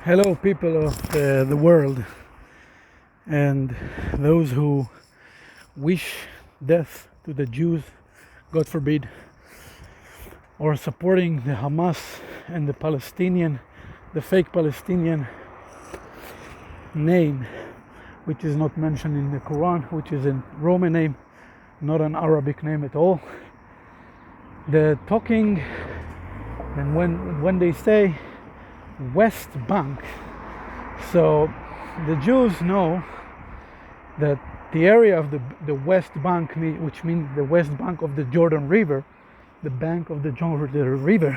Hello, people of the world, and those who wish death to the Jews, God forbid, or supporting the Hamas and the fake Palestinian name, which is not mentioned in the Quran, which is a Roman name, not an Arabic name at all. The talking, and when they say West Bank, so the Jews know that the area of the West Bank, which means the West Bank of the Jordan River, the bank of the Jordan River,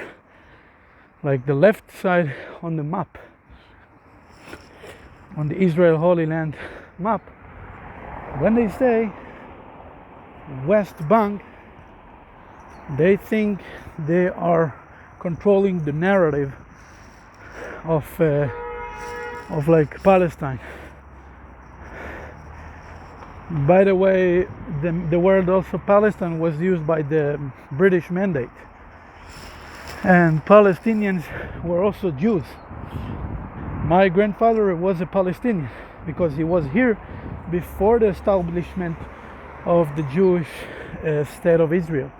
like the left side on the map, on the Israel Holy Land map, when they say West Bank, they think they are controlling the narrative of like Palestine. By the way, the word also Palestine was used by the British Mandate, and Palestinians were also Jews. My grandfather was a Palestinian because he was here before the establishment of the Jewish state of Israel.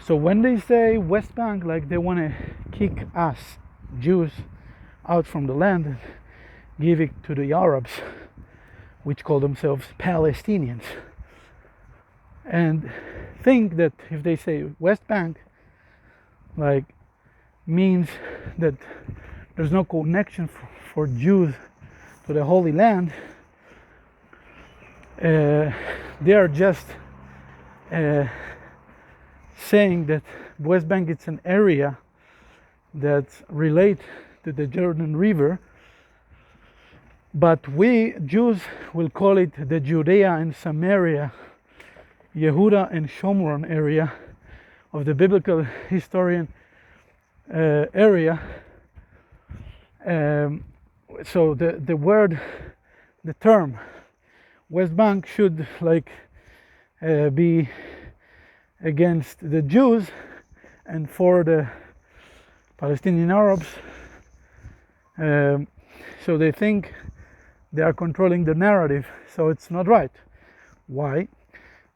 So when they say West Bank, like they want to kick us Jews out from the land and give it to the Arabs, which call themselves Palestinians, and think that if they say West Bank, like means that there's no connection for Jews to the Holy Land. They are just saying that West Bank is an area that's related to the Jordan River, but we Jews will call it the Judea and Samaria, Yehuda and Shomron area of the biblical historian area. So the term West Bank should like be against the Jews, and for the Palestinian Arabs. So they think they are controlling the narrative, so it's not right. Why?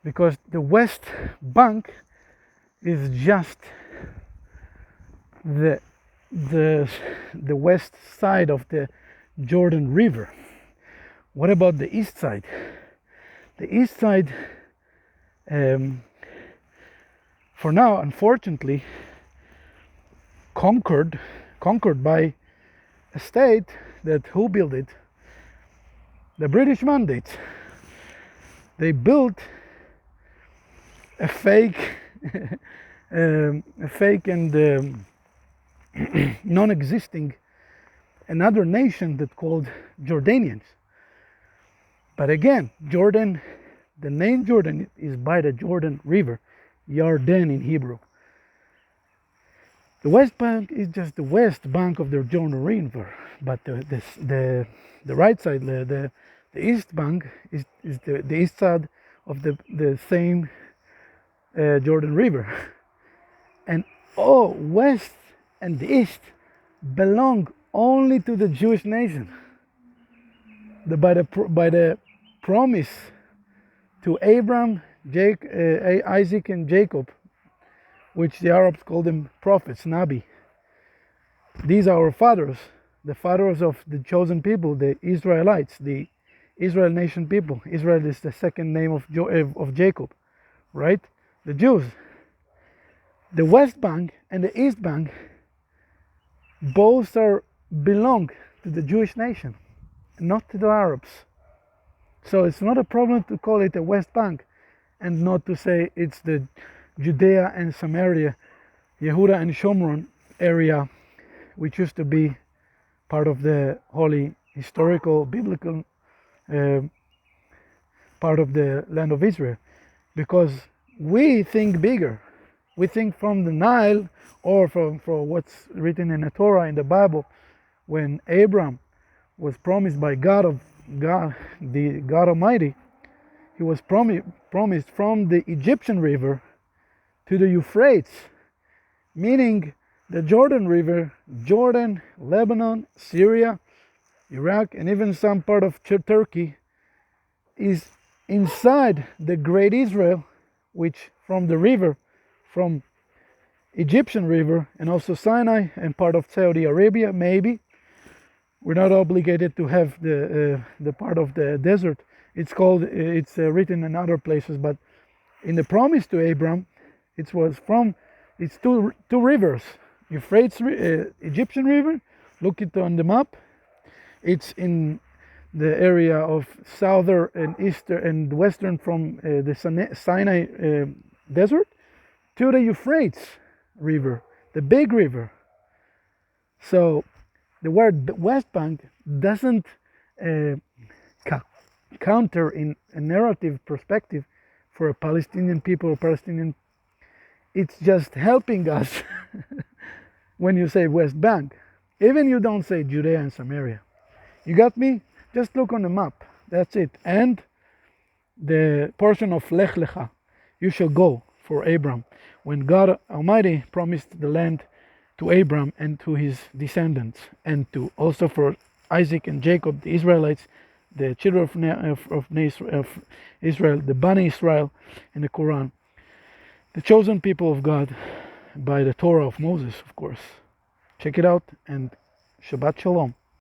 Because the West Bank is just the west side of the Jordan River. What about the east side? The east side, for now, unfortunately, conquered by a state that who built it? The British Mandate. They built a fake and non-existing another nation that called Jordanians. But again, Jordan, the name Jordan is by the Jordan River, Yarden in Hebrew. The West Bank is just the west bank of the Jordan River, but the right side, the East Bank, is the east side of the same Jordan River. And west and the east belong only to the Jewish nation. By the promise to Abraham, Isaac, and Jacob, which the Arabs call them prophets, Nabi. These are our fathers, the fathers of the chosen people, the Israelites, the Israel nation people. Israel is the second name of Jacob, right? The Jews. The West Bank and the East Bank both belong to the Jewish nation, not to the Arabs. So it's not a problem to call it a West Bank and not to say it's the Judea and Samaria, Yehuda and Shomron area, which used to be part of the holy, historical, biblical part of the land of Israel. Because we think bigger. We think from the Nile, or from what's written in the Torah, in the Bible, when Abraham was promised by God, the God Almighty, he was promised from the Egyptian river to the Euphrates, meaning The Jordan River, Jordan, Lebanon, Syria, Iraq, and even some part of Turkey is inside the Great Israel, which from the river, from Egyptian river, and also Sinai and part of Saudi Arabia, maybe. We're not obligated to have the part of the desert. It's called, it's written in other places, but in the promise to Abram, it was from, it's two rivers, Euphrates, Egyptian river, look it on the map. It's in the area of southern and eastern and western from the Sinai desert to the Euphrates river, the big river. So the word West Bank doesn't counter in a narrative perspective for a Palestinian people or Palestinian. It's just helping us when you say West Bank. Even you don't say Judea and Samaria. You got me? Just look on the map. That's it. And the portion of Lech Lecha, you shall go for Abram. When God Almighty promised the land to Abram and to his descendants, and to also for Isaac and Jacob, the Israelites, the children of Israel, the Bani Israel in the Quran, the chosen people of God by the Torah of Moses, of course. Check it out, and Shabbat Shalom.